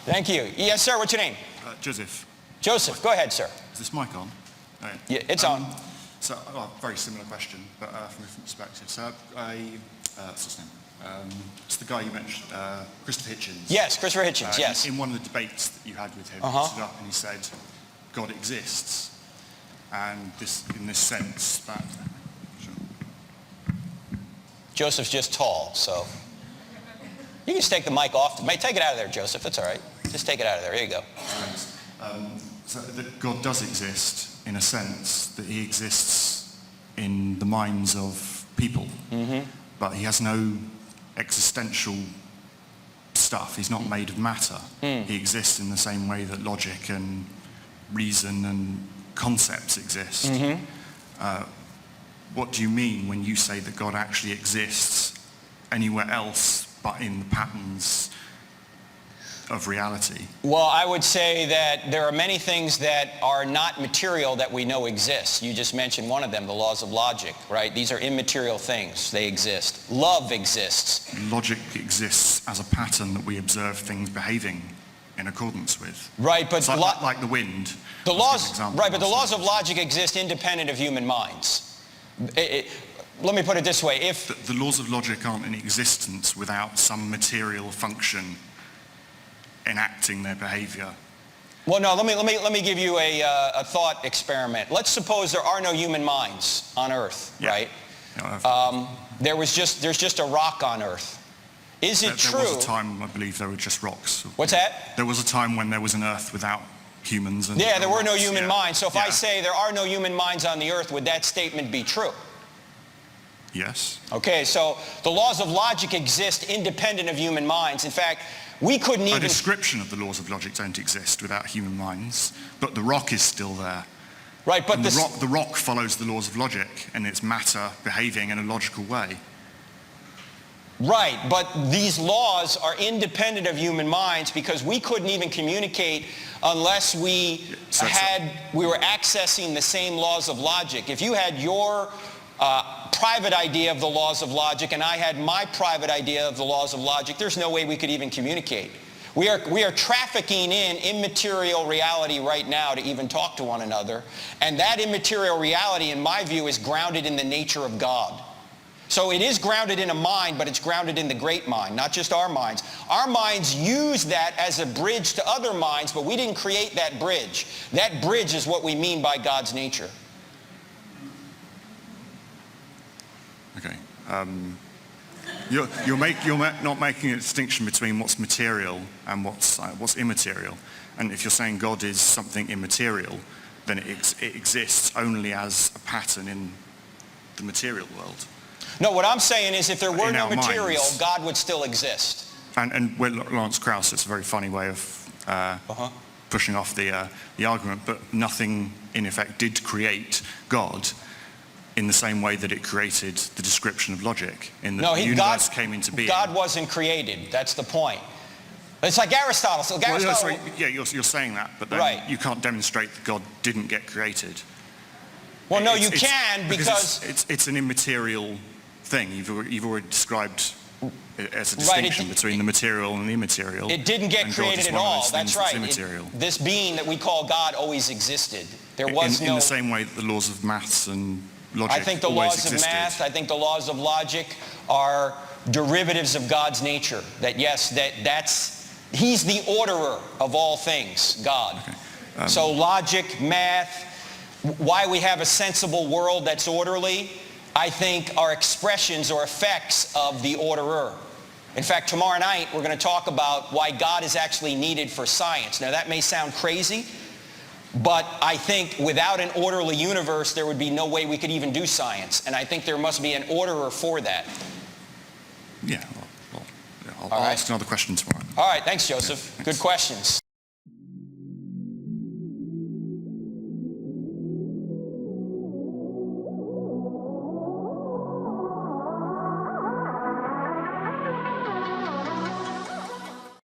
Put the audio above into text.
Thank you. Yes, sir. What's your name? Joseph. Joseph. Go ahead, sir. Is this mic on? Oh, Yeah, it's on. So, very similar question, but from a different perspective. So, what's his name? It's the guy you mentioned, Christopher Hitchens. Yes, Christopher Hitchens, yes. In one of the debates that you had with him, he stood up and he said, God exists. And in this sense, that... Joseph's just tall, so... You can just take the mic off. Take it out of there, Joseph. That's all right. Just take it out of there. Here you go. So that God does exist in a sense, that he exists in the minds of people. But he has no existential stuff. He's not made of matter. He exists in the same way that logic and reason and concepts exist. What do you mean when you say that God actually exists anywhere else but in the patterns of reality? Well, I would say that there are many things that are not material that we know exist. You just mentioned one of them, the laws of logic, right? These are immaterial things. They exist. Love exists. Logic exists as a pattern that we observe things behaving in accordance with. Right, but... It's like the wind. The laws, right, but the laws of logic exist independent of human minds. Let me put it this way, if... The laws of logic aren't in existence without some material function enacting their behavior. Well, no, let me give you a thought experiment. Let's suppose there are no human minds on Earth, right? Yeah, there's just a rock on Earth. Is it true... There was a time, I believe, there were just rocks. What's that? There was a time when there was an Earth without humans. And yeah, there were no human yeah. minds. So if I say there are no human minds on the Earth, would that statement be true? Yes. Okay, so the laws of logic exist independent of human minds. In fact, we couldn't even... A description of the laws of logic don't exist without human minds, but the rock is still there. Right, but the rock follows the laws of logic, and it's matter behaving in a logical way. Right, but these laws are independent of human minds because we couldn't even communicate unless we were accessing the same laws of logic. If you had your private idea of the laws of logic and I had my private idea of the laws of logic, there's no way we could even communicate. We are trafficking in immaterial reality right now to even talk to one another, and that immaterial reality, in my view, is grounded in the nature of God. So it is grounded in a mind, but it's grounded in the great mind, not just our minds. Our minds use that as a bridge to other minds, but we didn't create that bridge. That bridge is what we mean by God's nature. Okay. You're not making a distinction between what's material and what's immaterial. And if you're saying God is something immaterial, then it exists only as a pattern in the material world. No, what I'm saying is if there were no material, minds. God would still exist. And Lawrence Krauss, it's a very funny way of pushing off the argument, but nothing in effect did create God in the same way that it created the description of logic. The universe came into being. God wasn't created. That's the point. It's like Aristotle. So Aristotle you're saying that, but then you can't demonstrate that God didn't get created. Well, no, you can because it's an immaterial thing. You've already described it as a distinction between the material and the immaterial. It didn't get created at all. That's right. Immaterial. This being that we call God always existed. There was in the same way that the laws of maths and logic I think the laws of math, I think the laws of logic are derivatives of God's nature. That yes, He's the orderer of all things, God. Okay. So logic, math, why we have a sensible world that's orderly, I think are expressions or effects of the orderer. In fact, tomorrow night we're going to talk about why God is actually needed for science. Now that may sound crazy, but I think without an orderly universe, there would be no way we could even do science. And I think there must be an orderer for that. Yeah, I'll ask another question tomorrow. All right, thanks, Joseph. Good questions.